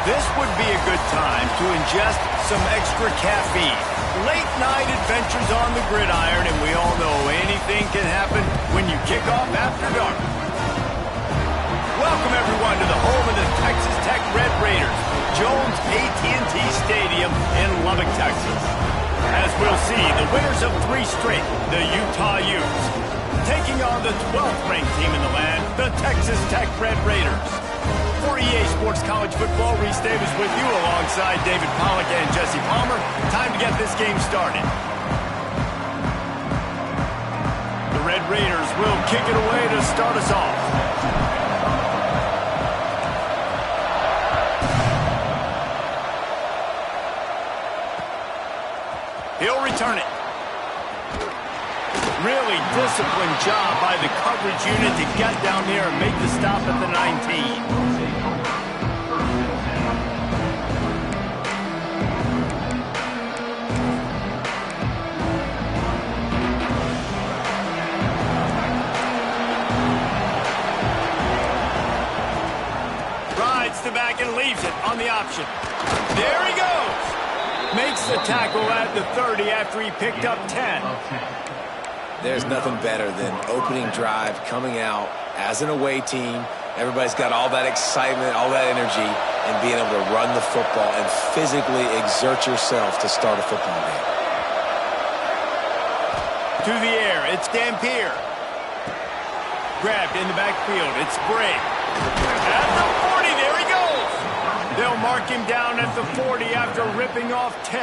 This would be a good time to ingest some extra caffeine. Late night adventures on the gridiron, and we all know anything can happen when you kick off after dark. Welcome everyone to the home of the Texas Tech Red Raiders, Jones AT&T Stadium in Lubbock, Texas. As we'll see, the winners of 3 straight, the Utah Utes, taking on the 12th ranked team in the land, the Texas Tech Red Raiders. For EA Sports College Football, Reese Davis with you alongside David Pollack and Jesse Palmer. Time to get this game started. The Red Raiders will kick it away to start us off. He'll return it. Really disciplined job by the coverage unit to get down there and make the stop at the 19. Rides the back and leaves it on the option. There he goes. Makes the tackle at the 30 after he picked up 10. There's nothing better than opening drive, coming out as an away team. Everybody's got all that excitement, all that energy, and being able to run the football and physically exert yourself to start a football game. To the air, it's Dampier. Grabbed in the backfield, it's Bray. At the 40, there he goes. They'll mark him down at the 40 after ripping off 10.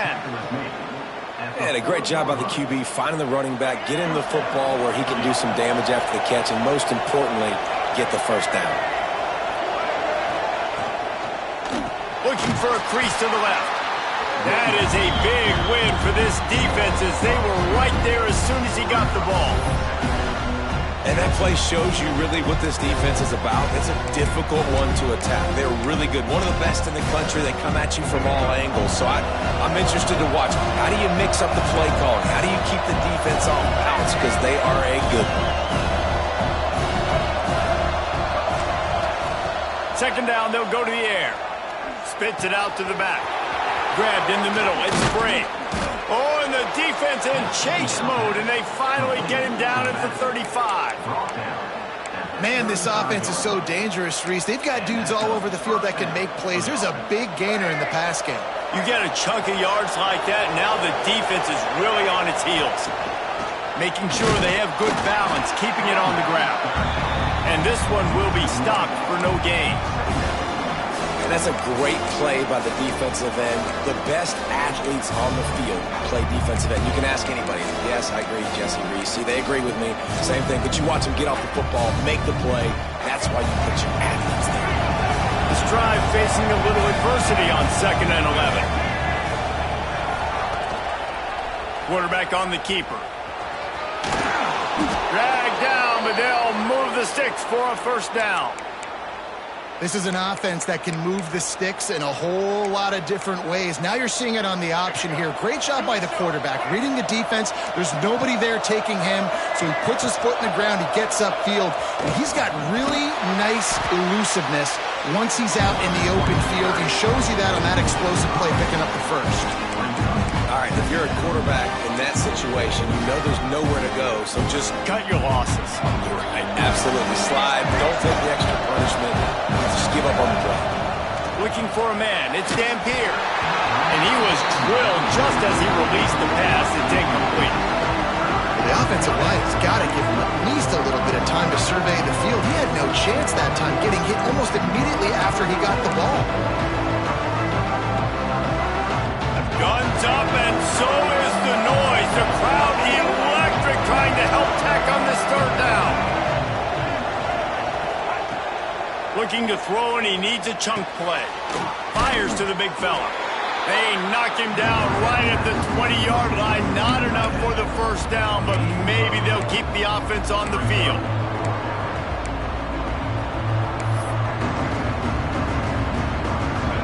And a great job by the QB finding the running back, getting the football where he can do some damage after the catch, and most importantly, get the first down. Looking for a crease to the left. That is a big win for this defense as they were right there as soon as he got the ball. And that play shows you really what this defense is about. It's a difficult one to attack. They're really good. One of the best in the country. They come at you from all angles. So I'm interested to watch. How do you mix up the play calling? How do you keep the defense off balance? Because they are a good one. Second down, they'll go to the air. Spits it out to the back. Grabbed in the middle. It's Bray. Oh, and the defense in chase mode, and they finally get him down at the 35. Man, this offense is so dangerous, Reese. They've got dudes all over the field that can make plays. There's a big gainer in the pass game. You get a chunk of yards like that, now the defense is really on its heels. Making sure they have good balance, keeping it on the ground. And this one will be stopped for no gain. And that's a great play by the defensive end. The best athletes on the field play defensive end. You can ask anybody. Yes, I agree, Jesse Reese. See, they agree with me. Same thing. But you watch them get off the football, make the play. That's why you put your athletes there. This drive facing a little adversity on 2nd and 11. Quarterback on the keeper. Dragged down, but they'll move the sticks for a first down. This is an offense that can move the sticks in a whole lot of different ways. Now you're seeing it on the option here. Great job by the quarterback. Reading the defense, there's nobody there taking him, so he puts his foot in the ground, he gets upfield, and he's got really nice elusiveness once he's out in the open field. He shows you that on that explosive play, picking up the first. All right, if you're a quarterback in that situation, you know there's nowhere to go, so just cut your losses. You're right, absolutely. Slide, don't take the extra punishment. Just give up on the play. Looking for a man, it's Dampier. And he was drilled just as he released the pass. It's incomplete. The offensive line has got to give him at least a little bit of time to survey the field. He had no chance that time, getting hit almost immediately after he got the ball. Guns up, and so is the noise. The crowd electric, trying to help Tech on this 3rd down. Looking to throw, and he needs a chunk play. Fires to the big fella. They knock him down right at the 20-yard line. Not enough for the first down, but maybe they'll keep the offense on the field.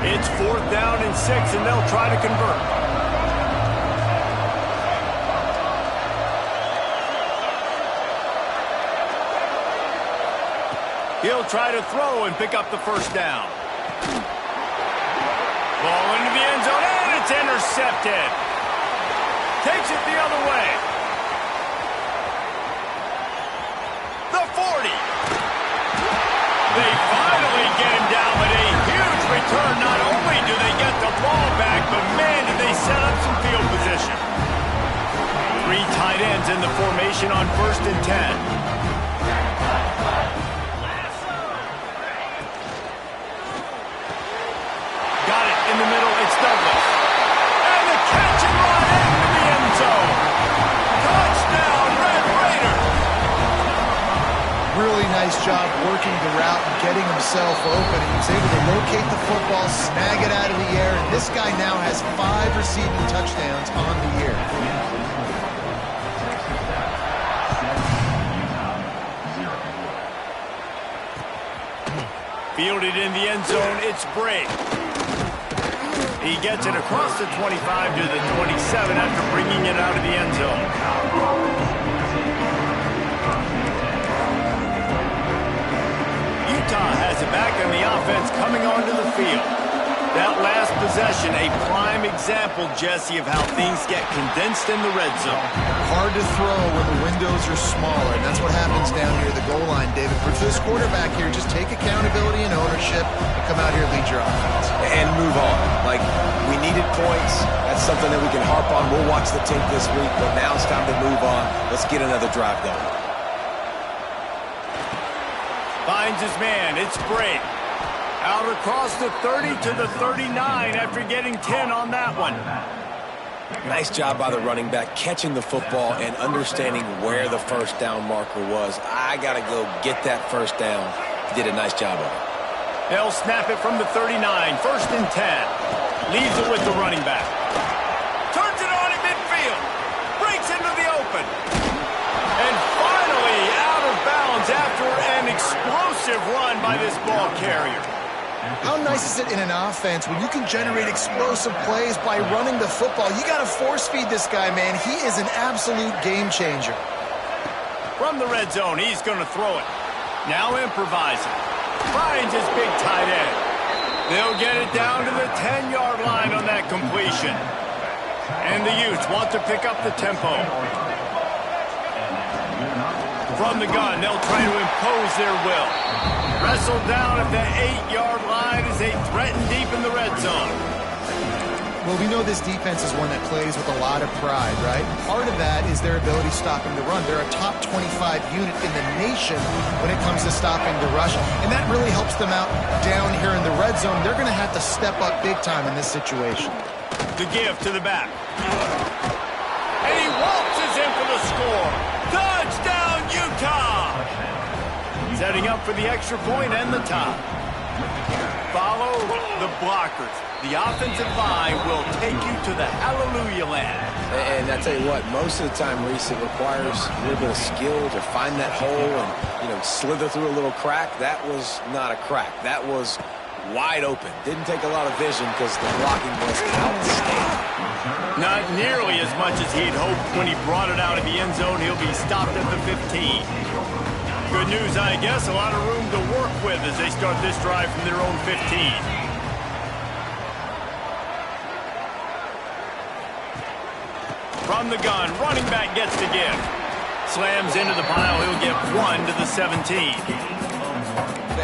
It's 4th down and 6, and they'll try to convert. He'll try to throw and pick up the first down. it's intercepted. Takes it the other way. The 40. They finally get him down with a huge return. Not only do they get the ball back, but man, did they set up some field position. 3 tight ends in the formation on 1st and 10. In the middle, it's Douglas. And the catch and run into the end zone. Touchdown, Red Raiders. Really nice job working the route and getting himself open. He was able to locate the football, snag it out of the air, and this guy now has 5 receiving touchdowns on the year. Fielded in the end zone, it's Bray. He gets it across the 25 to the 27 after bringing it out of the end zone. Utah has it back on the offense coming onto the field. That last possession, a prime example, Jesse, of how things get condensed in the red zone. Hard to throw when the windows are smaller, and that's what happens down here at the goal line, David. But for this quarterback here, just take accountability and ownership and come out here and lead your offense. And move on. Like, we needed points. That's something that we can harp on. We'll watch the tape this week, but now it's time to move on. Let's get another drive going. Finds his man. It's Bray. Out across the 30 to the 39 after getting 10 on that one. Nice job by the running back, catching the football and understanding where the first down marker was. I got to go get that first down. Did a nice job of it. They'll snap it from the 39, 1st and 10. Leaves it with the running back. Turns it on in midfield. Breaks into the open. And finally out of bounds after an explosive run by this ball carrier. How nice is it in an offense when you can generate explosive plays by running the football? You got to force feed this guy, man. He is an absolute game changer. From the red zone, he's going to throw it. Now improvising. Finds his big tight end. They'll get it down to the 10-yard line on that completion. And the Utes want to pick up the tempo. From the gun, they'll try to impose their will. Wrestled down at the 8-yard line as they threaten deep in the red zone. Well, we know this defense is one that plays with a lot of pride, right? Part of that is their ability stopping the run. They're a top 25 unit in the nation when it comes to stopping the rush, and that really helps them out down here in the red zone. They're going to have to step up big time in this situation. The give to the back. And he waltzes in for the score. Touchdown, Utah! Setting up for the extra point and the tie. Follow the blockers. The offensive line will take you to the hallelujah land. And I tell you what, most of the time, Reese, it requires a little bit of skill to find that hole and, slither through a little crack. That was not a crack. That was wide open. Didn't take a lot of vision because the blocking was outstanding. Not nearly as much as he'd hoped when he brought it out of the end zone. He'll be stopped at the 15. Good news, I guess. A lot of room to work with as they start this drive from their own 15. From the gun, running back gets the give. Slams into the pile. He'll get 1 to the 17.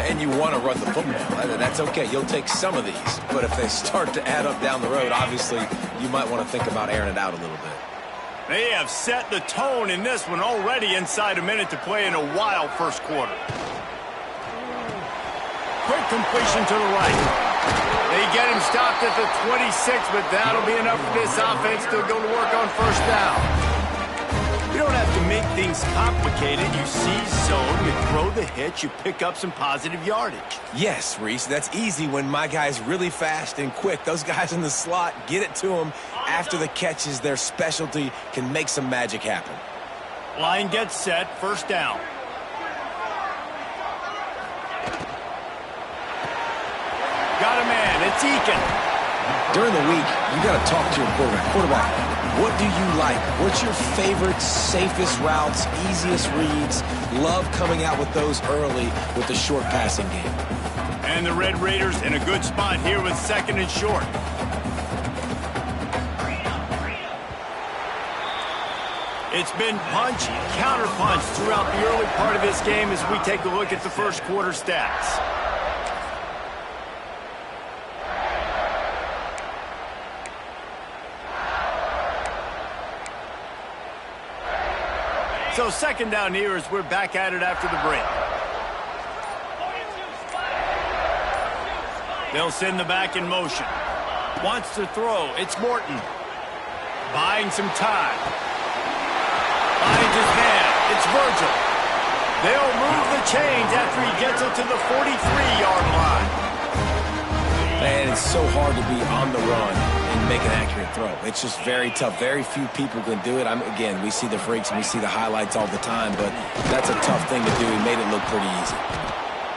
And you want to run the football. That's okay. You'll take some of these. But if they start to add up down the road, obviously, you might want to think about airing it out a little bit. They have set the tone in this one already inside a minute to play in a wild first quarter. Quick completion to the right. They get him stopped at the 26, but that'll be enough for this offense to go to work on first down. You don't have to make things complicated. You see zone, you throw the hitch, you pick up some positive yardage. Yes, Reese, that's easy when my guy's really fast and quick. Those guys in the slot, get it to them after the catch is their specialty, can make some magic happen. Line gets set, first down. Got a man, it's Eakin. During the week, you got to talk to your quarterback. What do you like? What's your favorite, safest routes, easiest reads? Love coming out with those early with the short passing game. And the Red Raiders in a good spot here with 2nd and short. It's been punch, counter-punch throughout the early part of this game as we take a look at the first quarter stats. So second down here as we're back at it after the break. They'll send the back in motion. Wants to throw. It's Morton. Buying some time. Finds his man. It's Virgil. They'll move the chains after he gets it to the 43-yard line. Man, it's so hard to be on the run and make an accurate throw. It's just very tough. Very few people can do it. Again, we see the freaks and we see the highlights all the time, but that's a tough thing to do. He made it look pretty easy.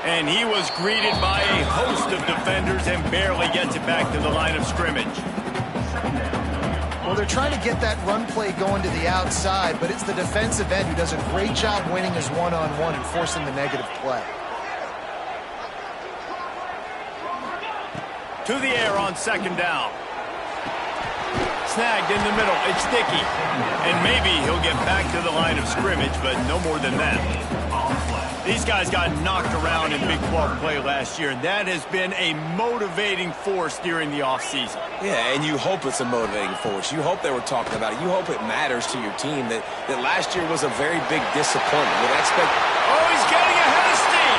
And he was greeted by a host of defenders and barely gets it back to the line of scrimmage. Well, they're trying to get that run play going to the outside, but it's the defensive end who does a great job winning his one-on-one and forcing the negative play. To the air on second down. Snagged in the middle. It's Dickey. And maybe he'll get back to the line of scrimmage, but no more than that. These guys got knocked around in Big 12 play last year, and that has been a motivating force during the offseason. Yeah, and you hope it's a motivating force. You hope they were talking about it. You hope it matters to your team that last year was a very big disappointment. With Oh, he's getting ahead of steam.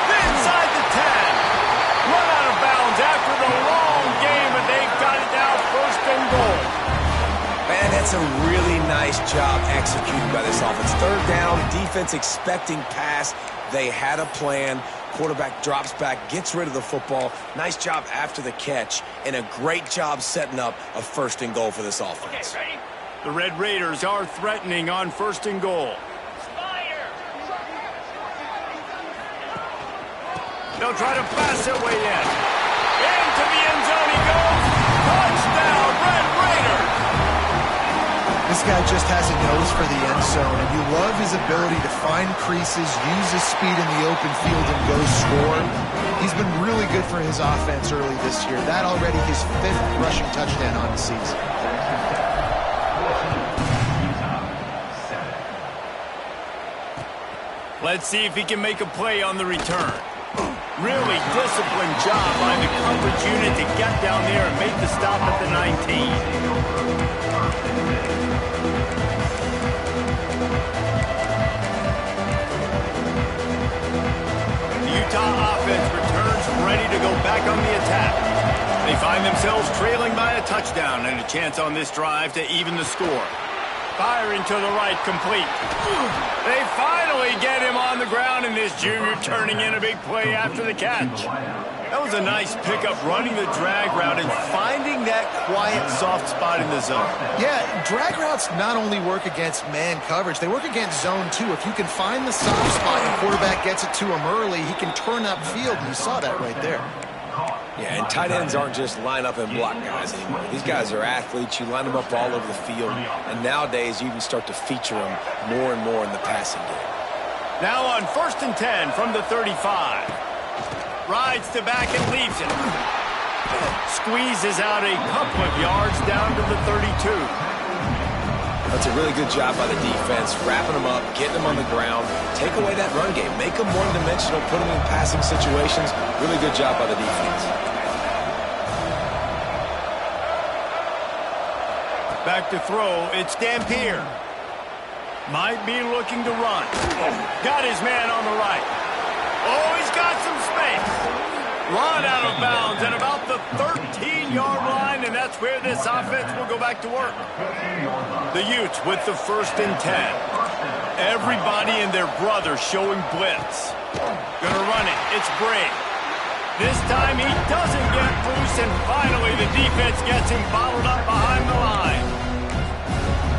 Inside the 10. Run out of bounds after the long game, and they've got it now first and goal. Man, that's a really nice job executed by this offense. Third down, defense expecting pass. They had a plan. Quarterback drops back, gets rid of the football. Nice job after the catch, and a great job setting up a first and goal for this offense. Okay, the Red Raiders are threatening on first and goal. They'll try to pass their way in. Into the end zone he goes. Touchdown, Red Raiders! This guy just has a nose for the end zone, and you love his ability to find creases, use his speed in the open field, and go score. He's been really good for his offense early this year. That already his 5th rushing touchdown on the season. Let's see if he can make a play on the return. Really disciplined job by the coverage unit to get down there and make the stop at the 19. Utah offense returns ready to go back on the attack. They find themselves trailing by a touchdown and a chance on this drive to even the score. Firing to the right, complete. They finally get him on the ground, and this junior turning in a big play after the catch. That was a nice pickup, running the drag route and finding that quiet, soft spot in the zone. Yeah, drag routes not only work against man coverage, they work against zone too. If you can find the soft spot and the quarterback gets it to him early, he can turn upfield, and you saw that right there. Yeah, and tight ends aren't just line up and block guys anymore. These guys are athletes. You line them up all over the field, and nowadays you even start to feature them more and more in the passing game. Now on first and 10 from the 35. Rides to back and leaves it. Squeezes out a couple of yards down to the 32. That's a really good job by the defense, wrapping them up, getting them on the ground, take away that run game, make them one-dimensional, put them in passing situations. Really good job by the defense. Back to throw, it's Dampier. Might be looking to run. Got his man on the right. Oh, he's got some space. Run out of bounds at about the 13-yard line, and that's where this offense will go back to work. The Utes with the first and 10. Everybody and their brother showing blitz. Gonna run it. It's Bray. This time he doesn't get loose, and finally the defense gets him bottled up behind the line.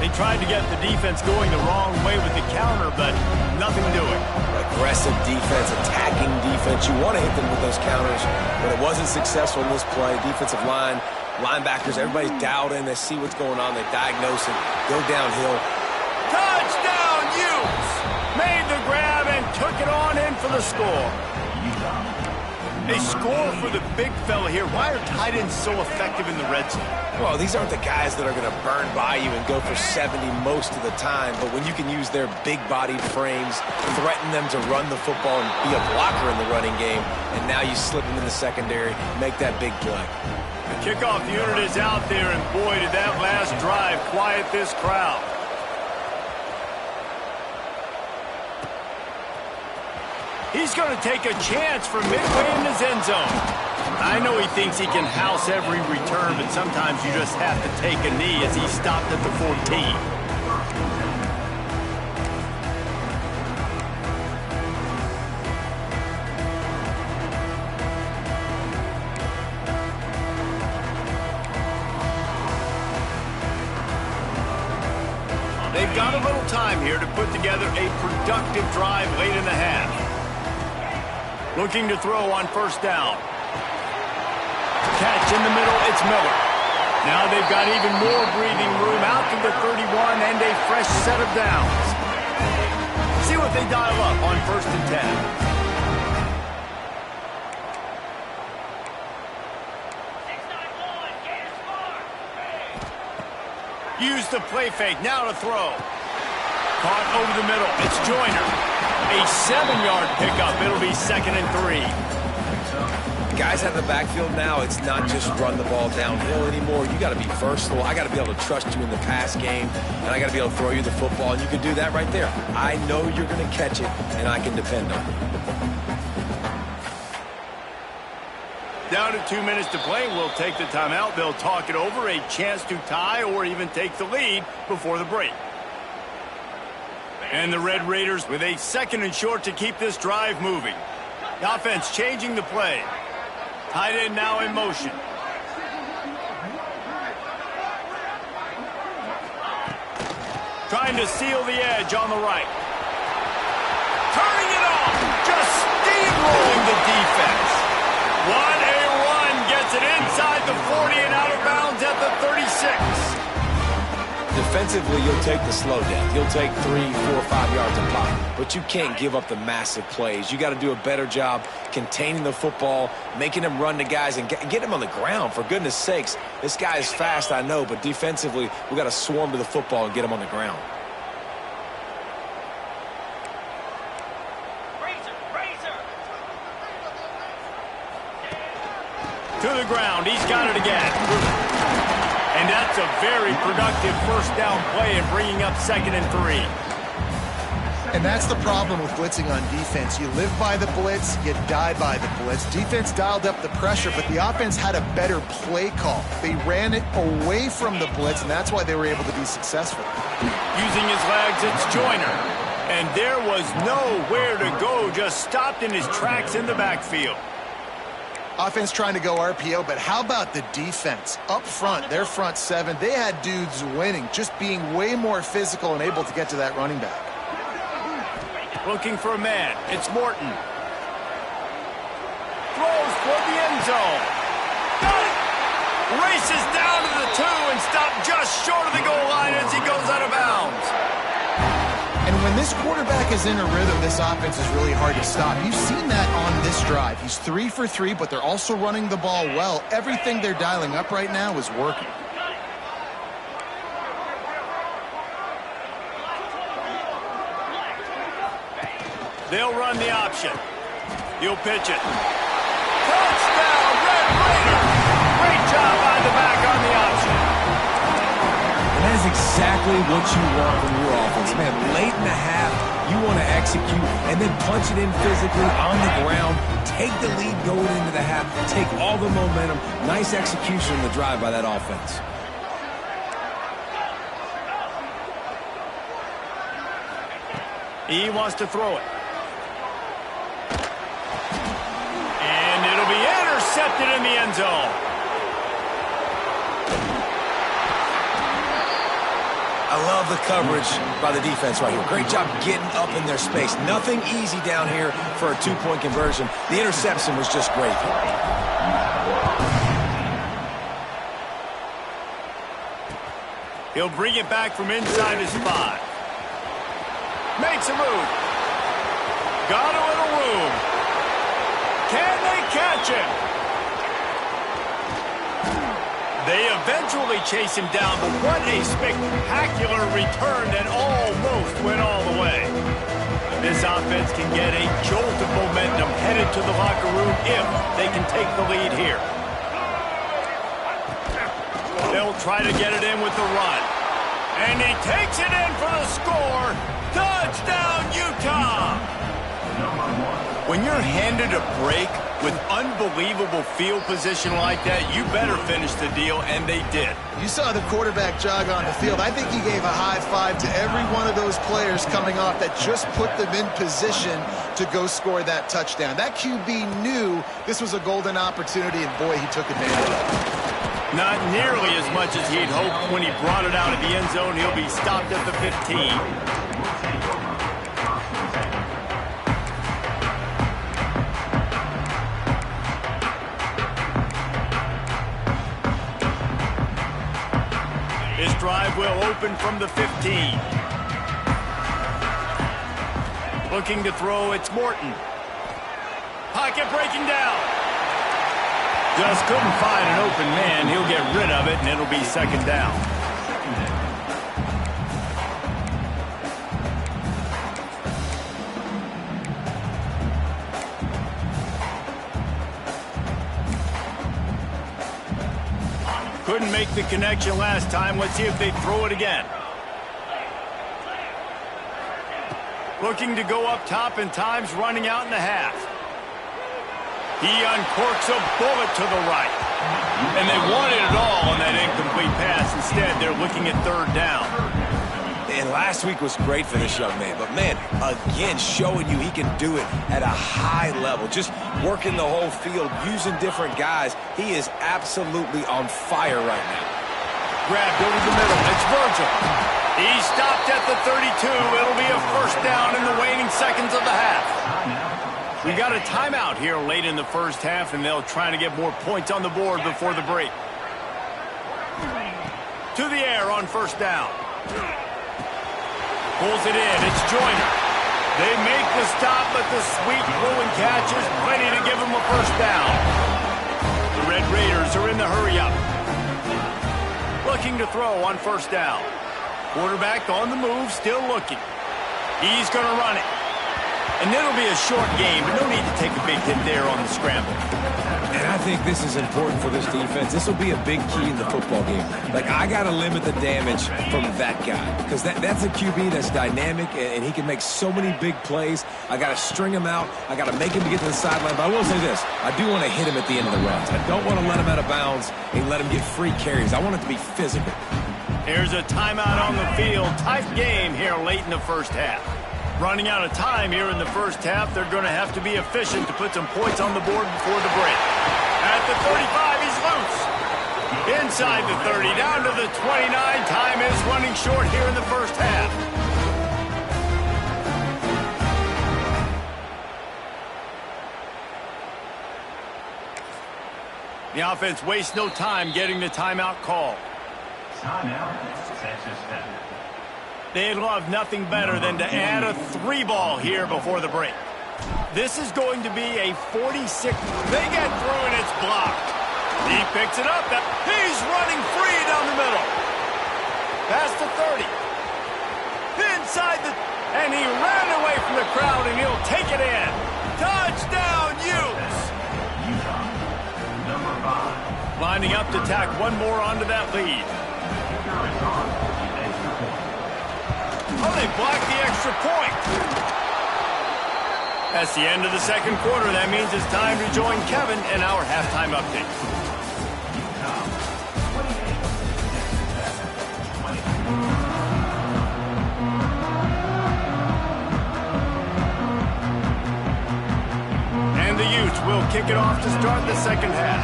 They tried to get the defense going the wrong way with the counter, but nothing doing. Aggressive defense, attacking defense. You want to hit them with those counters, but it wasn't successful in this play. Defensive line, linebackers, everybody's dialed in. They see what's going on. They diagnose it, go downhill. Touchdown, Utes! Made the grab and took it on in for the score. A score for the big fella here. Why are tight ends so effective in the red zone? Well, these aren't the guys that are going to burn by you and go for 70 most of the time, but when you can use their big-bodied frames, threaten them to run the football and be a blocker in the running game, and now you slip them in the secondary, make that big play. The kickoff unit is out there, and boy, did that last drive quiet this crowd. He's going to take a chance from midway in his end zone. I know he thinks he can house every return, but sometimes you just have to take a knee as he stopped at the 14. They've got a little time here to put together a productive drive late in the half. Looking to throw on first down. Catch in the middle, it's Miller. Now they've got even more breathing room out to the 31 and a fresh set of downs. See what they dial up on first and 10. Use the play fake, now to throw. Caught over the middle, it's Joyner. A 7-yard pickup, it'll be 2nd and 3. Guys out of the backfield now, it's not just run the ball downhill anymore. You got to be versatile. I got to be able to trust you in the pass game, and I got to be able to throw you the football, and you can do that right there. I know you're going to catch it, and I can depend on it. Down to 2 minutes to play. We'll take the timeout. They'll talk it over, a chance to tie or even take the lead before the break. And the Red Raiders with a 2nd and short to keep this drive moving. The offense changing the play. Tight end now in motion. Trying to seal the edge on the right. Turning it off. Just steamrolling the defense. 1-A-1 gets it inside the 40 and out of bounds at the 36. Defensively, you'll take the slow down. You'll take 3, 4, 5 yards of pop, but you can't give up the massive plays. You got to do a better job containing the football, making them run to guys, and get him on the ground. For goodness sakes, this guy is fast, I know, but defensively, we got to swarm to the football and get him on the ground. To the ground, he's got it again. And that's a very productive first down play and bringing up 2nd and 3. And that's the problem with blitzing on defense. You live by the blitz, you die by the blitz. Defense dialed up the pressure, but the offense had a better play call. They ran it away from the blitz, and that's why they were able to be successful. Using his legs, it's Joyner. And there was nowhere to go, just stopped in his tracks in the backfield. Offense trying to go RPO, but how about the defense? Up front, their front 7, they had dudes winning, just being way more physical and able to get to that running back. Looking for a man, it's Morton. Throws toward the end zone. Got it! Races down to the 2 and stopped just short of the goal line as he goes out of bounds. And when this quarterback is in a rhythm, this offense is really hard to stop. You've seen that on this drive. He's 3 for 3, but they're also running the ball well. Everything they're dialing up right now is working. They'll run the option. He'll pitch it. Touchdown, Red Raiders! Great job by the back on the option. That is exactly what you want from your offense. Man, late in the half, you want to execute and then punch it in physically on the ground, take the lead going into the half, take all the momentum. Nice execution on the drive by that offense. He wants to throw it. And it'll be intercepted in the end zone. I love the coverage by the defense right here. Great job getting up in their space. Nothing easy down here for a 2-point conversion. The interception was just great. He'll bring it back from inside his 5. Makes a move. Got a little room. Can they catch him. They eventually chase him down, but what a spectacular return that almost went all the way. This offense can get a jolt of momentum headed to the locker room if they can take the lead here. They'll try to get it in with the run. And he takes it in for the score. Touchdown, Utah! When you're handed a break with unbelievable field position like that, you better finish the deal, and they did. You saw the quarterback jog on the field. I think he gave a high five to every one of those players coming off that just put them in position to go score that touchdown. That QB knew this was a golden opportunity, and boy, he took advantage of it. Not nearly as much as he'd hoped when he brought it out of the end zone. He'll be stopped at the 15. This drive will open from the 15. Looking to throw, it's Morton. Pocket breaking down. Just couldn't find an open man. He'll get rid of it, and it'll be second down. Couldn't make the connection last time. Let's see if they throw it again. Looking to go up top, and time's running out in the half. He uncorks a bullet to the right. And they wanted it all on that incomplete pass. Instead, they're looking at third down. And last week was great for this young man. But, man, again, showing you he can do it at a high level. Just working the whole field, using different guys. He is absolutely on fire right now. Grabbed over the middle. It's Virgil. He stopped at the 32. It'll be a first down in the waning seconds of the half. We got a timeout here late in the first half, and they'll try to get more points on the board before the break. To the air on first down. Pulls it in. It's Joyner. They make the stop, but the sweet throwing catch is plenty to give them a first down. The Red Raiders are in the hurry-up. Looking to throw on first down. Quarterback on the move, still looking. He's going to run it. And it'll be a short game, but no need to take a big hit there on the scramble. And I think this is important for this defense. This will be a big key in the football game. Like, I got to limit the damage from that guy because that's a QB that's dynamic, and he can make so many big plays. I got to string him out. I got to make him get to the sideline. But I will say this. I do want to hit him at the end of the runs. I don't want to let him out of bounds and let him get free carries. I want it to be physical. Here's a timeout on the field. Tight game here late in the first half. Running out of time here in the first half. They're going to have to be efficient to put some points on the board before the break. At the 35, he's loose. Inside the 30, down to the 29. Time is running short here in the first half. The offense wastes no time getting the timeout call. Timeout, Texas Tech. They'd love nothing better than to add a 3-ball here before the break. This is going to be a 46. They get through and it's blocked. He picks it up. He's running free down the middle. Past the 30. Inside the... And he ran away from the crowd, and he'll take it in. Touchdown, Utes! Lining up to tack one more onto that lead. Oh, they blocked the extra point. That's the end of the second quarter. That means it's time to join Kevin in our halftime update. And the Utes will kick it off to start the second half.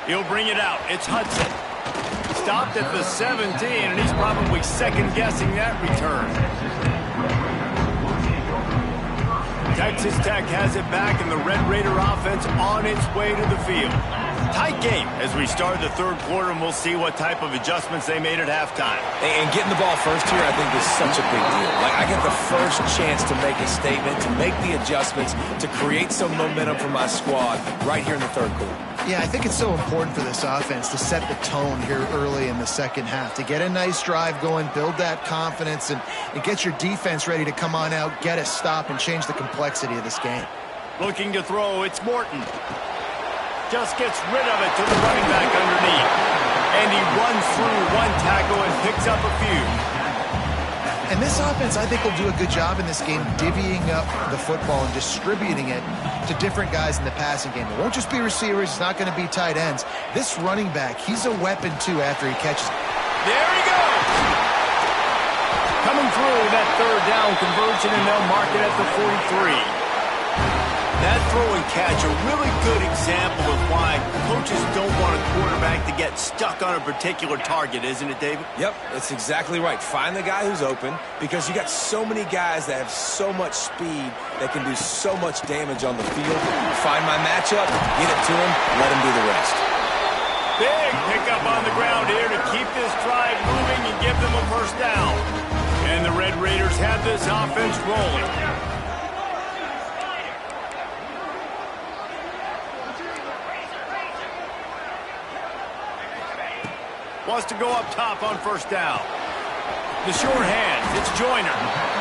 He'll bring it out. It's Hudson. Stopped at the 17, and he's probably second-guessing that return. Texas Tech has it back, and the Red Raider offense on its way to the field. Tight game as we start the third quarter, and we'll see what type of adjustments they made at halftime. And getting the ball first here, I think, is such a big deal. Like, I get the first chance to make a statement, to make the adjustments, to create some momentum for my squad right here in the third quarter. Yeah, I think it's so important for this offense to set the tone here early in the second half, to get a nice drive going, build that confidence, and get your defense ready to come on out, get a stop, and change the complexity of this game. Looking to throw, it's Morton. Just gets rid of it to the running back underneath. And he runs through one tackle and picks up a few. And this offense, I think, will do a good job in this game divvying up the football and distributing it to different guys in the passing game. It won't just be receivers. It's not going to be tight ends. This running back, he's a weapon, too, after he catches it. There he goes! Coming through that third down conversion, and they'll mark it at the 43. That throw and catch, a really good example of why coaches don't want a quarterback to get stuck on a particular target, isn't it, David? Yep, that's exactly right. Find the guy who's open, because you got so many guys that have so much speed that can do so much damage on the field. Find my matchup, get it to him, let him do the rest. Big pickup on the ground here to keep this drive moving and give them a first down. And the Red Raiders have this offense rolling. Wants to go up top on first down. The short hands, it's Joyner.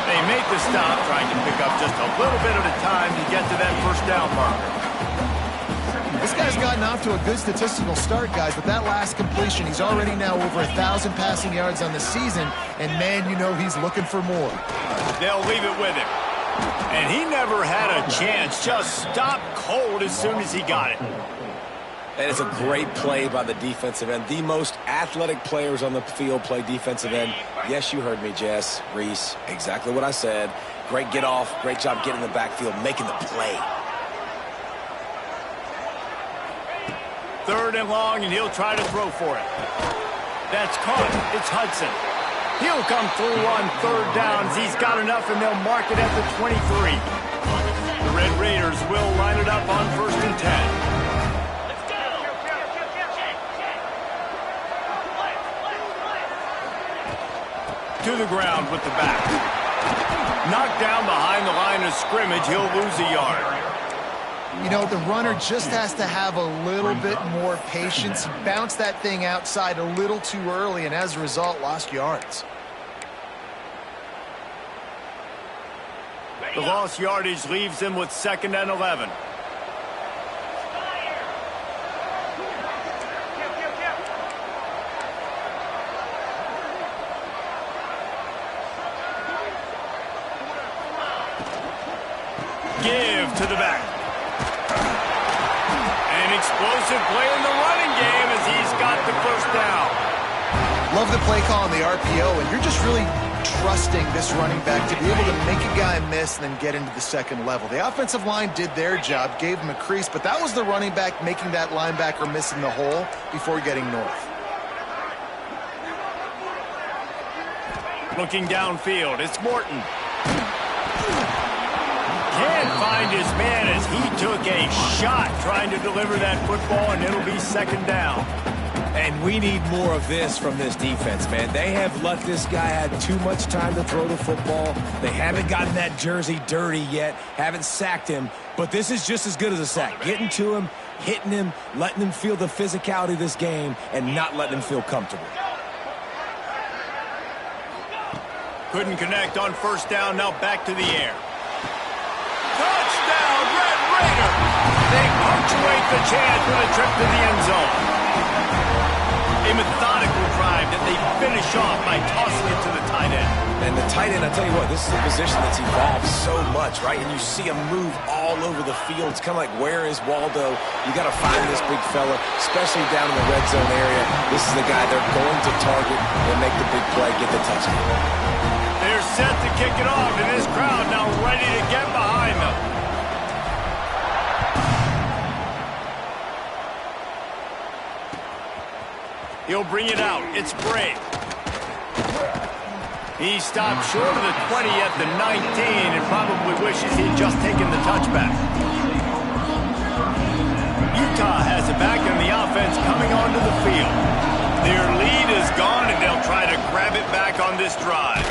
They make the stop, trying to pick up just a little bit at a time to get to that first down marker. This guy's gotten off to a good statistical start, guys, but that last completion, he's already now over 1,000 passing yards on the season, and man, you know he's looking for more. They'll leave it with him. And he never had a chance, just stopped cold as soon as he got it. And it's a great play by the defensive end. The most athletic players on the field play defensive end. Yes, you heard me, Jess, Reese. Exactly what I said. Great get off. Great job getting in the backfield, making the play. Third and long, and he'll try to throw for it. That's caught. It's Hudson. He'll come through on third downs. He's got enough, and they'll mark it at the 23. The Red Raiders will line it up on 1st and 10. To the ground with the back. Knocked down behind the line of scrimmage. He'll lose a yard. You know, the runner just has to have a little bit more patience. He bounced that thing outside a little too early, and as a result, lost yards. The lost yardage leaves them with 2nd and 11. Give to the back. An explosive play in the running game as he's got the first down. Love the play call on the RPO, and you're just really trusting this running back to be able to make a guy miss and then get into the second level. The offensive line did their job, gave him a crease, but that was the running back making that linebacker miss in the hole before getting north. Looking downfield, it's Morton. Can't find his man as he took a shot trying to deliver that football, and it'll be 2nd down. And we need more of this from this defense, man. They have let this guy have too much time to throw the football. They haven't gotten that jersey dirty yet, haven't sacked him, but this is just as good as a sack. Getting to him, hitting him, letting him feel the physicality of this game, and not letting him feel comfortable. Couldn't connect on first down, now back to the air. Touchdown, Red Raiders! They punctuate the chance with a trip to the end zone. A methodical drive that they finish off by tossing it to the tight end. And the tight end, I tell you what, this is a position that's evolved so much, right? And you see him move all over the field. It's kind of like, where is Waldo? You got to find this big fella, especially down in the red zone area. This is the guy they're going to target and make the big play, get the touchdown. They're set to kick it off, and this crowd now ready to get behind them. He'll bring it out. It's Bray. He stopped short of the 20 at the 19 and probably wishes he'd just taken the touchback. Utah has it back in the offense coming onto the field. Their lead is gone, and they'll try to grab it back on this drive.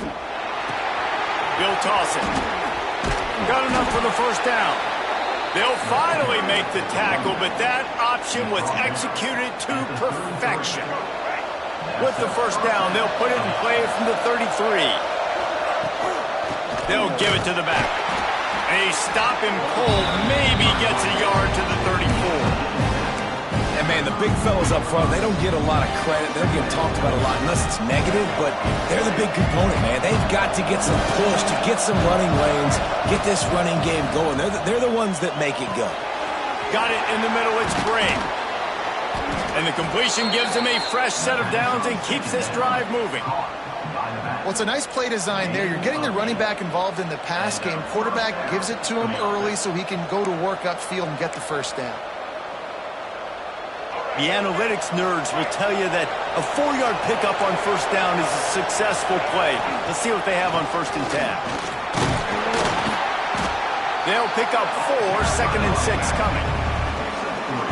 He'll toss it. Got enough for the first down. They'll finally make the tackle, but that option was executed to perfection. With the first down, they'll put it in play from the 33. They'll give it to the back. A stop him cold, maybe gets a yard to the 34. And, man, the big fellas up front, they don't get a lot of credit. They don't get talked about a lot unless it's negative, but they're the big component, man. They've got to get some push, to get some running lanes, get this running game going. They're the ones that make it go. Got it in the middle, it's Bray. And the completion gives him a fresh set of downs and keeps this drive moving. Well, it's a nice play design there. You're getting the running back involved in the pass game. Quarterback gives it to him early so he can go to work upfield and get the first down. The analytics nerds will tell you that a 4-yard pickup on first down is a successful play. Let's see what they have on 1st and 10. They'll pick up 4, 2nd and 6 coming.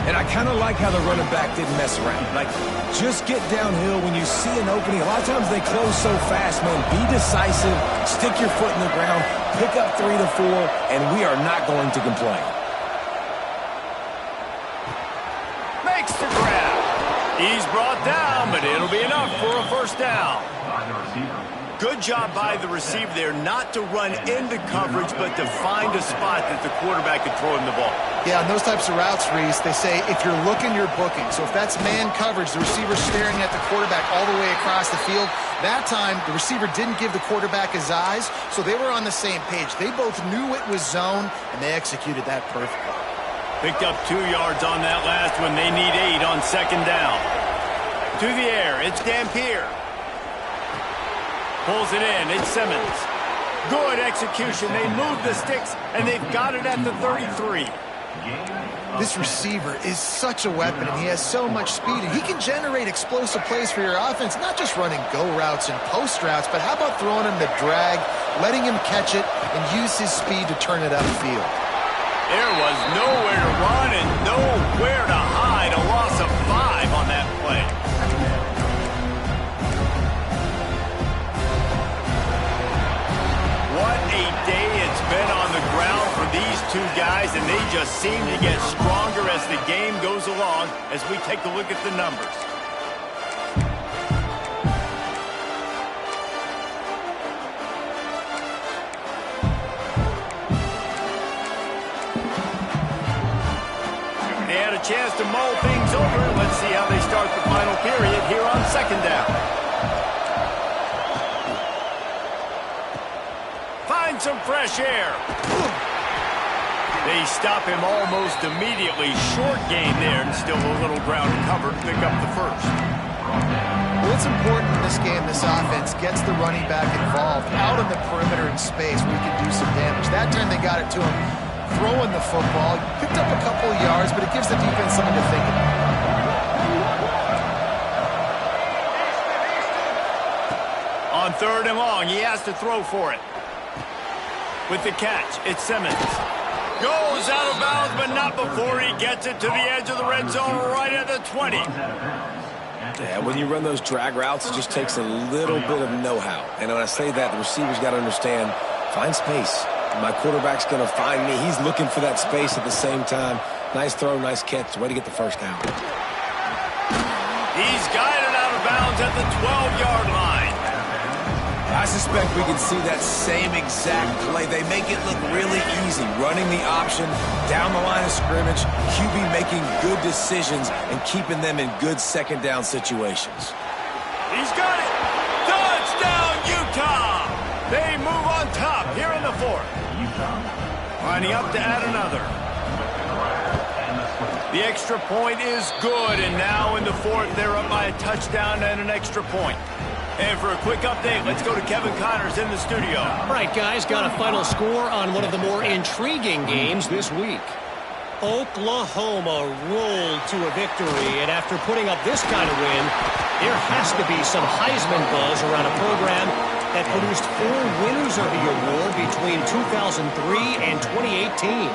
And I kind of like how the running back didn't mess around. Like, just get downhill when you see an opening. A lot of times they close so fast, man. Be decisive, stick your foot in the ground, pick up 3 to 4, and we are not going to complain. Makes the grab. He's brought down, but it'll be enough for a first down. Good job by the receiver there not to run into coverage, but to find a spot that the quarterback could throw him the ball. Yeah, on those types of routes, Reese, they say if you're looking, you're booking. So if that's man coverage, the receiver's staring at the quarterback all the way across the field. That time, the receiver didn't give the quarterback his eyes, so they were on the same page. They both knew it was zone, and they executed that perfectly. Picked up 2 yards on that last one. They need 8 on 2nd down. To the air, it's Dampier. Pulls it in, it's Simmons. Good execution. They move the sticks, and they've got it at the 33. This receiver is such a weapon, and he has so much speed, and he can generate explosive plays for your offense, not just running go routes and post routes, but how about throwing him the drag, letting him catch it, and use his speed to turn it upfield. There was nowhere to run and nowhere to hide. A loss of 5 on that play. What a day it's been on the ground for these two guys, and they just seem to get stronger as the game goes along as we take a look at the numbers. They had a chance to mull things over. Let's see how they start the final period here on 2nd down. Find some fresh air. They stop him almost immediately. Short gain there, and still a little ground to cover to pick up the first. Well, it's important in this game this offense gets the running back involved out on the perimeter in space where he can do some damage. That time they got it to him throwing the football. Picked up a couple of yards, but it gives the defense something to think about. On 3rd and long, he has to throw for it. With the catch, it's Simmons. Goes out of bounds, but not before he gets it to the edge of the red zone right at the 20. Yeah, when you run those drag routes, it just takes a little bit of know-how. And when I say that, the receiver's got to understand, find space. My quarterback's going to find me. He's looking for that space at the same time. Nice throw, nice catch. Way to get the first down. He's guided out of bounds at the 12-yard line. I suspect we can see that same exact play. They make it look really easy, running the option down the line of scrimmage, QB making good decisions and keeping them in good 2nd down situations. He's got it. Touchdown, Utah. They move on top here in the 4th. Lining up to add another. The extra point is good, and now in the 4th, they're up by a touchdown and an extra point. And for a quick update, let's go to Kevin Connors in the studio. All right, guys, got a final score on one of the more intriguing games this week. Oklahoma rolled to a victory, and after putting up this kind of win, there has to be some Heisman buzz around a program that produced 4 winners of the award between 2003 and 2018.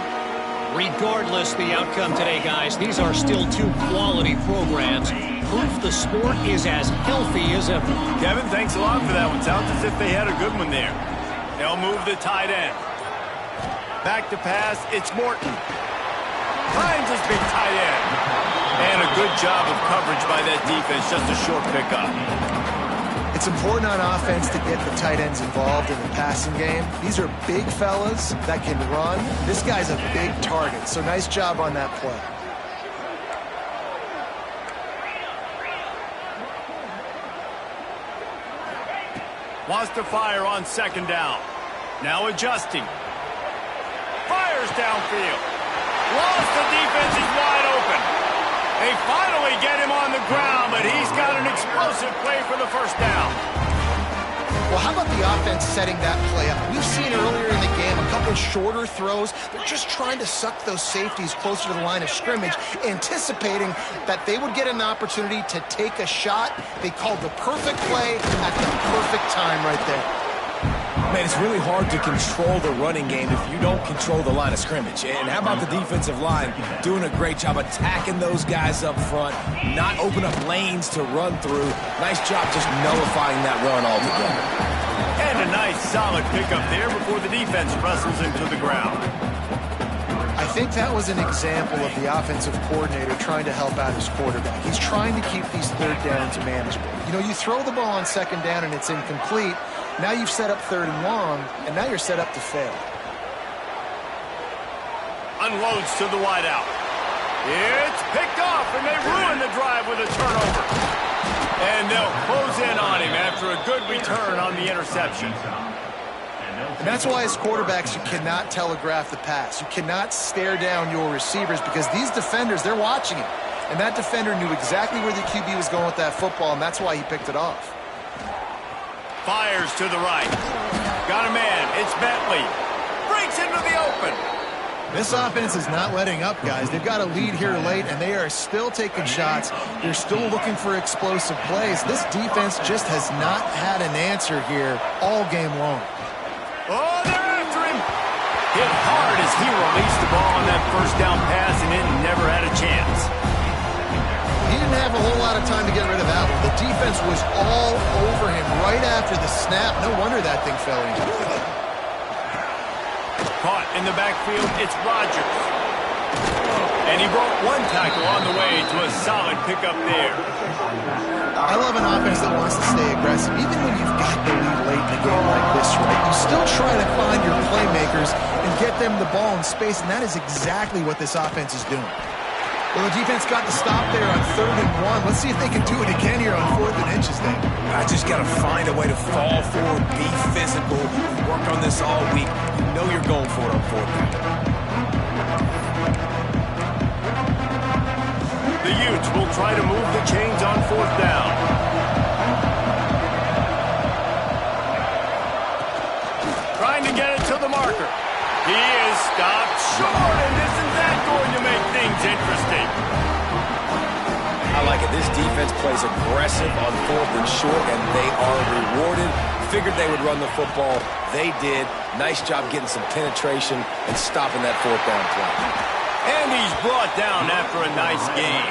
Regardless the outcome today, guys, these are still two quality programs. Proof the sport is as healthy as ever. Kevin, thanks a lot for that one. Sounds as if they had a good one there. They'll move the tight end. Back to pass, it's Morton. Finds his big tight end. And a good job of coverage by that defense, just a short pickup. It's important on offense to get the tight ends involved in the passing game. These are big fellas that can run. This guy's a big target, so nice job on that play. Wants to fire on second down. Now adjusting. Fires downfield. Lost the defense, is wide open. They finally get him on the ground, but he's got an explosive play for the first down. Well, how about the offense setting that play up? We've seen earlier in the game a couple shorter throws. They're just trying to suck those safeties closer to the line of scrimmage, anticipating that they would get an opportunity to take a shot. They called the perfect play at the perfect time right there. Man, it's really hard to control the running game if you don't control the line of scrimmage. And how about the defensive line doing a great job attacking those guys up front, not open up lanes to run through. Nice job just nullifying that run altogether. And a nice solid pickup there before the defense wrestles into the ground. I think that was an example of the offensive coordinator trying to help out his quarterback. He's trying to keep these third downs manageable. You know, you throw the ball on second down and it's incomplete. Now you've set up third and long, and now you're set up to fail. Unloads to the wideout. It's picked off, and they ruin the drive with a turnover. And they'll close in on him after a good return on the interception. And that's why as quarterbacks, you cannot telegraph the pass. You cannot stare down your receivers because these defenders, they're watching him. And that defender knew exactly where the QB was going with that football, and that's why he picked it off. Fires to the right. Got a man. It's Bentley. Breaks into the open. This offense is not letting up, guys. They've got a lead here late, and they are still taking shots. They're still looking for explosive plays. This defense just has not had an answer here all game long. Oh, they're after him. Hit hard as he released the ball on that first down pass, and it never had a chance. He didn't have a whole lot of time to get rid of that one. The defense was all over him right after the snap. No wonder that thing fell into it. Caught in the backfield, it's Rodgers. And he broke one tackle on the way to a solid pickup there. I love an offense that wants to stay aggressive. Even when you've got the lead late in a game like this, right? You still try to find your playmakers and get them the ball in space, and that is exactly what this offense is doing. Well, the defense got the stop there on 3rd and 1. Let's see if they can do it again here on 4th and inches then. I just got to find a way to fall forward, be physical, work on this all week. You know you're going for it on 4th down. The Utes will try to move the chains on 4th down. Trying to get it to the marker. He is stopped short, and isn't that going to make things interesting? I like it. This defense plays aggressive on 4th and short, and they are rewarded. Figured they would run the football. They did. Nice job getting some penetration and stopping that 4th down play. And he's brought down after a nice game.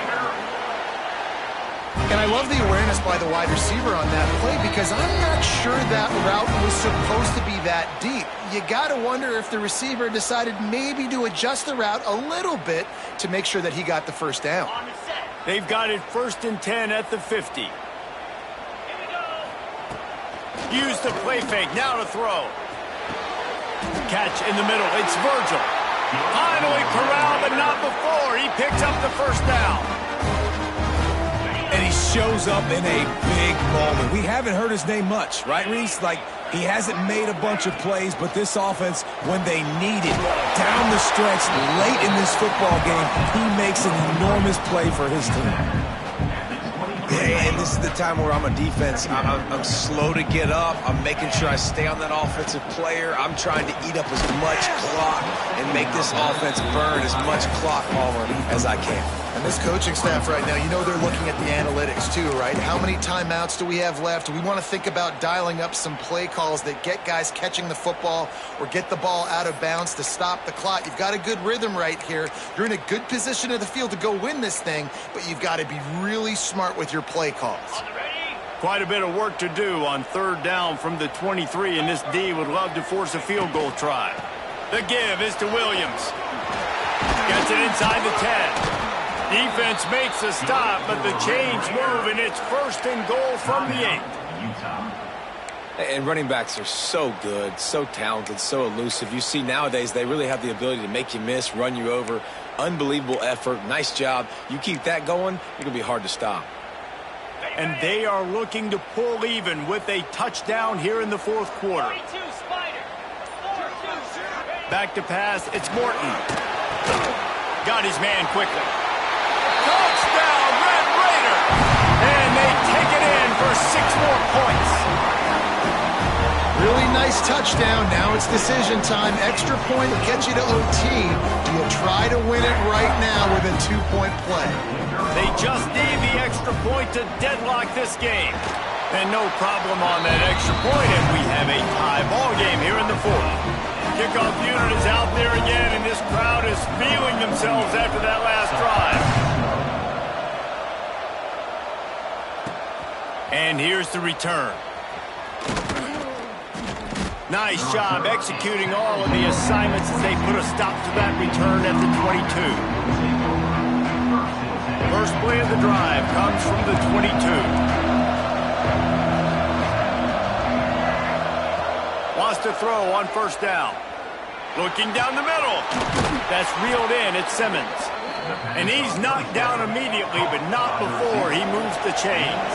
And I love the awareness by the wide receiver on that play because I'm not sure that route was supposed to be that deep. You got to wonder if the receiver decided maybe to adjust the route a little bit to make sure that he got the first down. They've got it 1st and 10 at the 50. Use the play fake, now to throw. Catch in the middle, it's Virgil. Finally corralled, but not before. He picks up the first down. And he shows up in a big moment. We haven't heard his name much, right, Reese? Like, he hasn't made a bunch of plays, but this offense, when they need it, down the stretch, late in this football game, he makes an enormous play for his team. And this is the time where I'm a defense. I'm slow to get up. I'm making sure I stay on that offensive player. I'm trying to eat up as much clock and make this offense burn as much clock, Palmer, as I can. And And this coaching staff right now, you know they're looking at the analytics too, right? How many timeouts do we have left? We want to think about dialing up some play calls that get guys catching the football or get the ball out of bounds to stop the clock. You've got a good rhythm right here. You're in a good position of the field to go win this thing, but you've got to be really smart with your play calls. Quite a bit of work to do on third down from the 23, and this D would love to force a field goal try. The give is to Williams. Gets it inside the 10. Defense makes a stop, but the chains move, and it's first and goal from the 8. And running backs are so good, so talented, so elusive. You see nowadays they really have the ability to make you miss, run you over. Unbelievable effort. Nice job. You keep that going, you're going to be hard to stop. And they are looking to pull even with a touchdown here in the fourth quarter. Back to pass, it's Morton. Got his man quickly. Touchdown, Red Raider! And they take it in for 6 more points. Really nice touchdown. Now it's decision time. Extra point will get you to OT. Do you try to win it right now with a 2-point play? They just need the extra point to deadlock this game. And no problem on that extra point, and we have a tie ball game here in the fourth. Kickoff unit is out there again, and this crowd is feeling themselves after that last drive. And here's the return. Nice job executing all of the assignments as they put a stop to that return at the 22. First play of the drive comes from the 22. Wants to throw on first down. Looking down the middle. That's reeled in. It's Simmons. And he's knocked down immediately, but not before he moves the chains.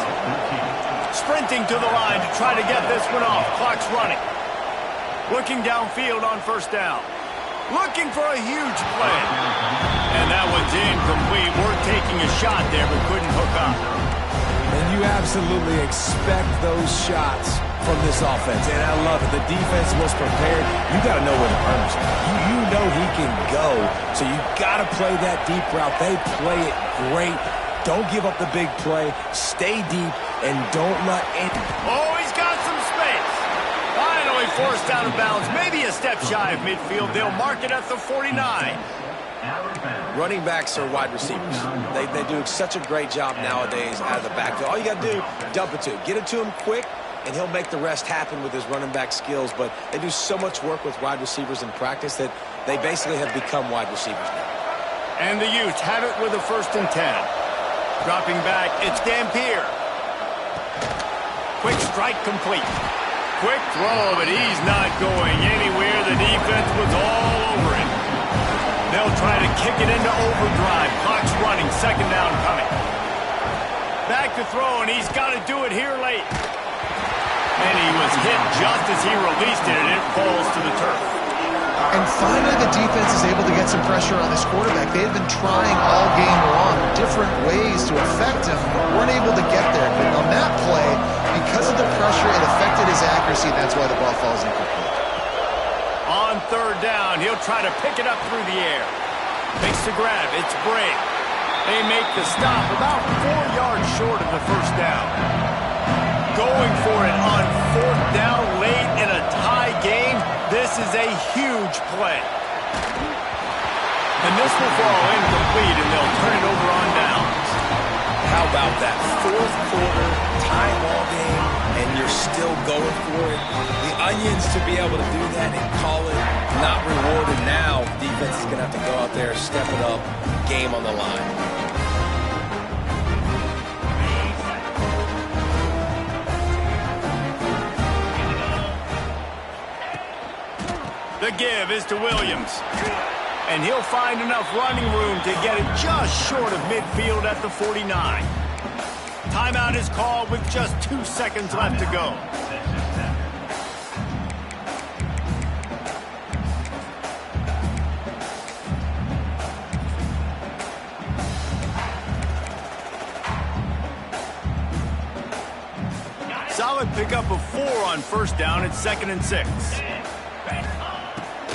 Sprinting to the line to try to get this one off. Clock's running. Looking downfield on first down. Looking for a huge play. And that one's incomplete. We're taking a shot there, but couldn't hook up. And you absolutely expect those shots from this offense. And I love it. The defense was prepared. You got to know where the runner's at. You know he can go. So you got to play that deep route. They play it great. Don't give up the big play. Stay deep and don't let any... Oh, he's got some space. Finally forced out of bounds. Maybe a step shy of midfield. They'll mark it at the 49. Running backs are wide receivers. They do such a great job nowadays out of the backfield. All you got to do, dump it to him. Get it to him quick, and he'll make the rest happen with his running back skills. But they do so much work with wide receivers in practice that they basically have become wide receivers now. And the Utes have it with a 1st and 10. Dropping back, it's Dampier. Quick strike complete. Quick throw, but he's not going anywhere. The defense was all over it. They'll try to kick it into overdrive. Clock's running. 2nd down coming. Back to throw, and he's got to do it here late. And he was hit just as he released it, and it falls to the turf. And finally, the defense is able to get some pressure on this quarterback. They had been trying all game long different ways to affect him, weren't able to get there. But on that play, because of the pressure, it affected his accuracy. That's why the ball falls incomplete. On 3rd down, he'll try to pick it up through the air. Makes the grab. It's Bray. They make the stop about 4 yards short of the 1st down. Going for it on 4th down late in a tie game. This is a huge play. And this will fall incomplete, and they'll turn it over on downs. How about that 4th quarter tie ball game, and you're still going for it? The Onions to be able to do that and call it not rewarded now. Defense is going to have to go out there, step it up, game on the line. The give is to Williams. And he'll find enough running room to get it just short of midfield at the 49. Timeout is called with just 2 seconds left to go. Solid pickup of 4 on 1st down. It's 2nd and 6.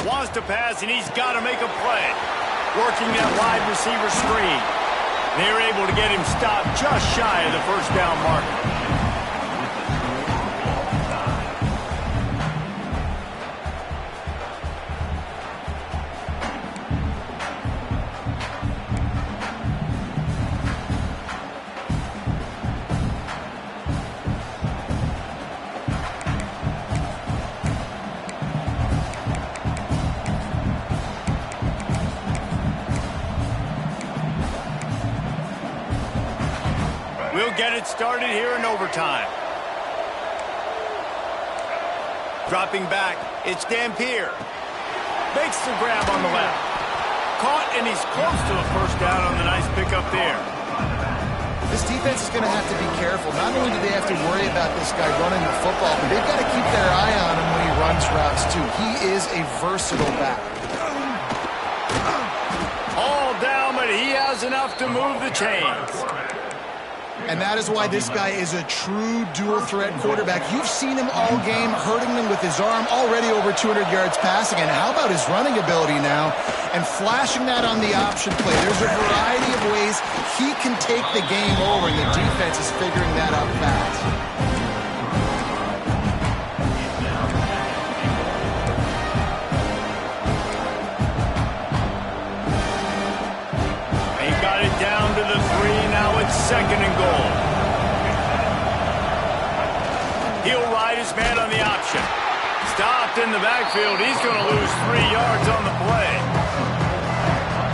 Wants to pass, and he's got to make a play. Working that wide receiver screen. They're able to get him stopped just shy of the first down mark. We'll get it started here in overtime. Dropping back, it's Dampier. Makes the grab on the left. Caught, and he's close to a first down on the nice pickup there. This defense is going to have to be careful. Not only do they have to worry about this guy running the football, but they've got to keep their eye on him when he runs routes, too. He is a versatile back. All down, but he has enough to move the chains. And that is why this guy is a true dual-threat quarterback. You've seen him all game, hurting them with his arm, already over 200 yards passing. And how about his running ability now? And flashing that on the option play. There's a variety of ways he can take the game over, and the defense is figuring that out fast. Down to the 3, now it's 2nd and goal. He'll ride his man on the option. Stopped in the backfield. He's going to lose 3 yards on the play.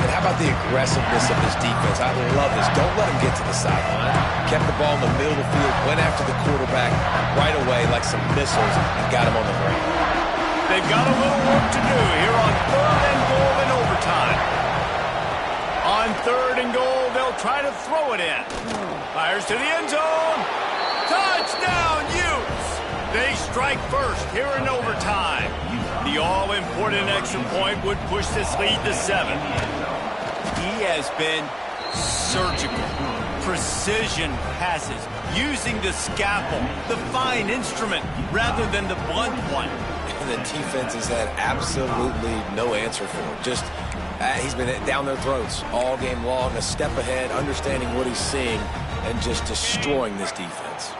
And how about the aggressiveness of this defense? I love this. Don't let him get to the sideline. Kept the ball in the middle of the field, went after the quarterback right away like some missiles, and got him on the ground. They've got a little work to do here on 3rd and goal in overtime. On 3rd and goal, they'll try to throw it in. Fires to the end zone. Touchdown, Utes! They strike first here in overtime. The all-important extra point would push this lead to 7. He has been surgical. Precision passes, using the scalpel, the fine instrument, rather than the blunt one. And the defense has had absolutely no answer for it. Just he's been down their throats all game long, a step ahead, understanding what he's seeing, and just destroying this defense.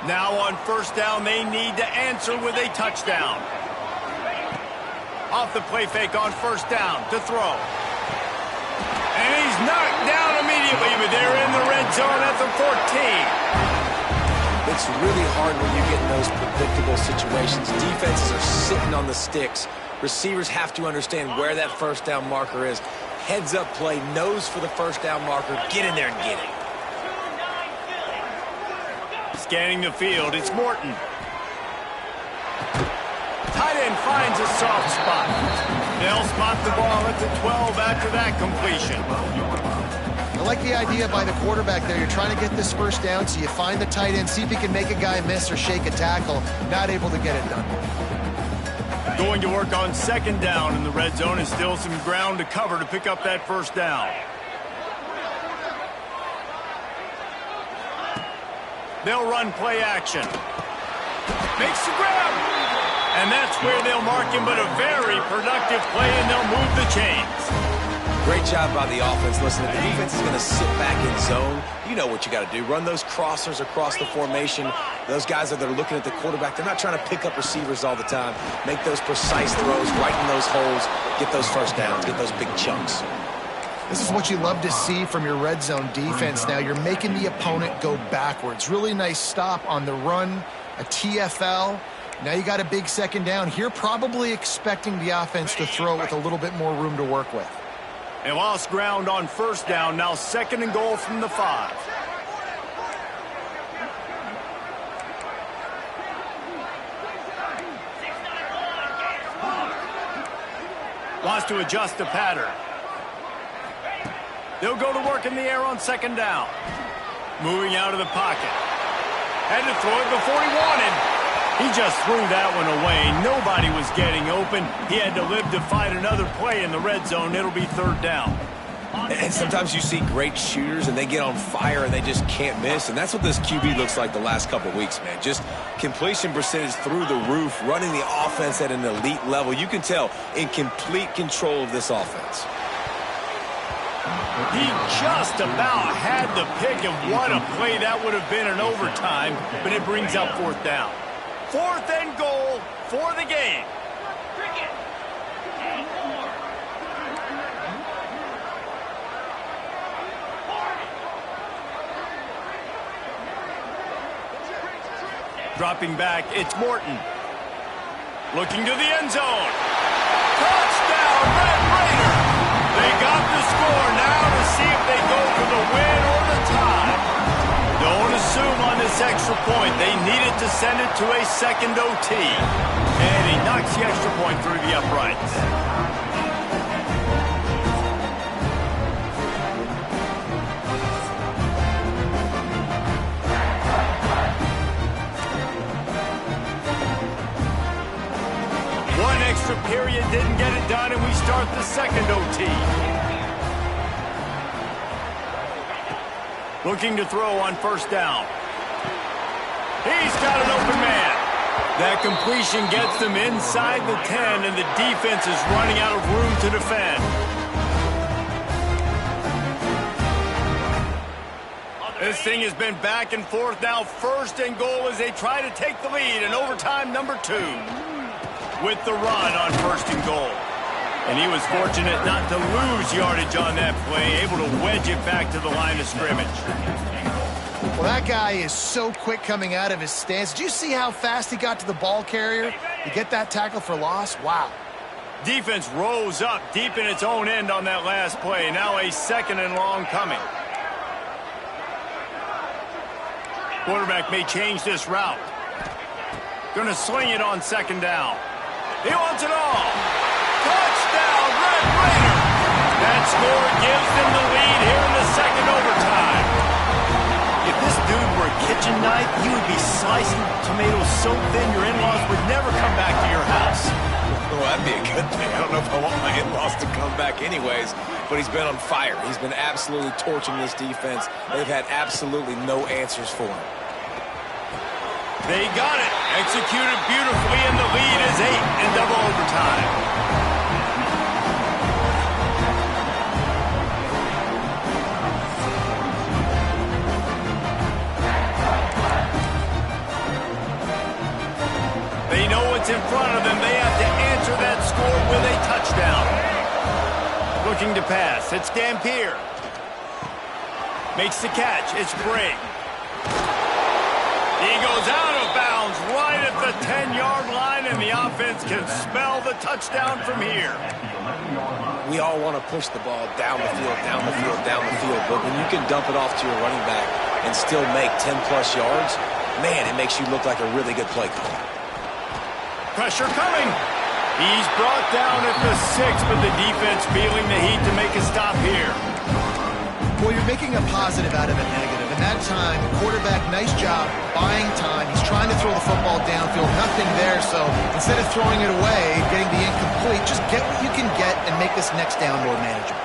Now on 1st down, they need to answer with a touchdown. Off the play fake on 1st down to throw. And he's knocked down immediately, but they're in the red zone at the 14. It's really hard when you get in those predictable situations. Defenses are sitting on the sticks. Receivers have to understand where that 1st down marker is. Heads up play, nose for the 1st down marker. Get in there and get it. Scanning the field, it's Morton. Tight end finds a soft spot. They'll spot the ball at the 12 after that completion. I like the idea by the quarterback there. You're trying to get this 1st down, so you find the tight end, see if he can make a guy miss or shake a tackle. Not able to get it done. Going to work on 2nd down in the red zone, and still some ground to cover to pick up that 1st down. They'll run play action. Makes the grab. And that's where they'll mark him, but a very productive play, and they'll move the chains. Great job by the offense. Listen, if the defense is going to sit back in zone, you know what you got to do. Run those crossers across the formation. Those guys that are looking at the quarterback, they're not trying to pick up receivers all the time. Make those precise throws, right in those holes, get those 1st downs, get those big chunks. This is what you love to see from your red zone defense now. You're making the opponent go backwards. Really nice stop on the run, a TFL. Now you got a big 2nd down. Here probably expecting the offense to throw with a little bit more room to work with. They lost ground on 1st down. Now 2nd and goal from the 5. Wants to adjust the pattern. They'll go to work in the air on 2nd down. Moving out of the pocket. Had to throw it before he wanted. He just threw that one away. Nobody was getting open. He had to live to fight another play in the red zone. It'll be 3rd down. And sometimes you see great shooters, and they get on fire, and they just can't miss. And that's what this QB looks like the last couple of weeks, man. Just completion percentage through the roof, running the offense at an elite level. You can tell in complete control of this offense. He just about had the pick of what a play that would have been in overtime, but it brings up fourth down. 4th and goal for the game. Dropping back, it's Morton. Looking to the end zone. Touchdown, Red Raiders! They got the score now to see if they go for the win or the tie. Don't assume on this extra point. They needed to send it to a second OT. And he knocks the extra point through the uprights. One extra period didn't get it done, and we start the second OT. Looking to throw on first down. He's got an open man. That completion gets them inside the 10, and the defense is running out of room to defend. This thing has been back and forth now. 1st and goal as they try to take the lead in overtime number 2. With the run on 1st and goal. And he was fortunate not to lose yardage on that play, able to wedge it back to the line of scrimmage. Well, that guy is so quick coming out of his stance. Did you see how fast he got to the ball carrier to get that tackle for loss? Wow. Defense rose up deep in its own end on that last play. Now a 2nd and long coming. Quarterback may change this route. Gonna sling it on 2nd down. He wants it all. Touchdown, Red Raiders! That score gives them the lead here in the second overtime. If this dude were a kitchen knife, you would be slicing tomatoes so thin your in-laws would never come back to your house. Well, that'd be a good thing. I don't know if I want my in-laws to come back anyways, but he's been on fire. He's been absolutely torching this defense. They've had absolutely no answers for him. They got it. Executed beautifully, and the lead is 8 in double overtime. They know what's in front of them. They have to answer that score with a touchdown. Looking to pass. It's Dampier. Makes the catch. It's Briggs. He goes out of bounds right at the 10-yard line, and the offense can smell the touchdown from here. We all want to push the ball down the field, down the field, down the field, but when you can dump it off to your running back and still make 10-plus yards, man, it makes you look like a really good play caller. Pressure coming. He's brought down at the 6, but the defense feeling the heat to make a stop here. Well, you're making a positive out of a negative. In that time, quarterback, nice job, buying time. He's trying to throw the football downfield, nothing there. So instead of throwing it away, getting the incomplete, just get what you can get and make this next down more manageable.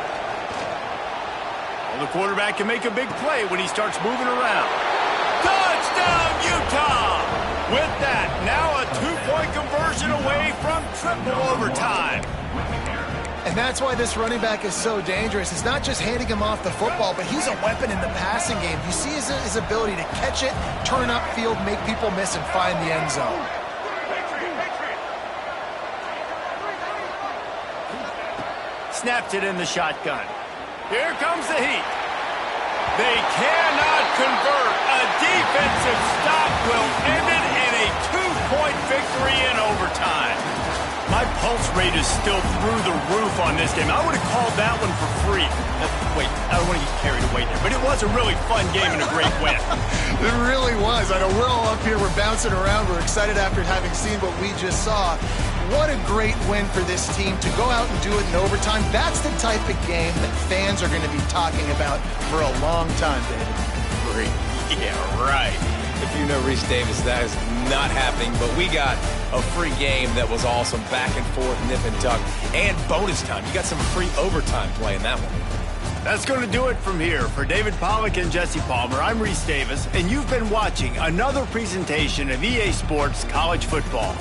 Well, the quarterback can make a big play when he starts moving around. Touchdown, Utah! With that, now a 2-point conversion away from triple overtime. And that's why this running back is so dangerous. It's not just handing him off the football, but he's a weapon in the passing game. You see his ability to catch it, turn upfield, make people miss, and find the end zone. Snapped it in the shotgun. Here comes the heat. They cannot convert. A defensive stop will end it in a 2-point victory in overtime. My pulse rate is still through the roof on this game. I would have called that one for free. Wait, I don't want to get carried away there, but it was a really fun game and a great win. It really was. I know we're all up here, we're bouncing around, we're excited after having seen what we just saw. What a great win for this team to go out and do it in overtime. That's the type of game that fans are going to be talking about for a long time, David. Great. Yeah, right. If you know Reese Davis, that is not happening, but we got a free game that was awesome, back and forth, nip and tuck, and bonus time. You got some free overtime play in that one. That's going to do it from here. For David Pollack and Jesse Palmer, I'm Reese Davis, and you've been watching another presentation of EA Sports College Football.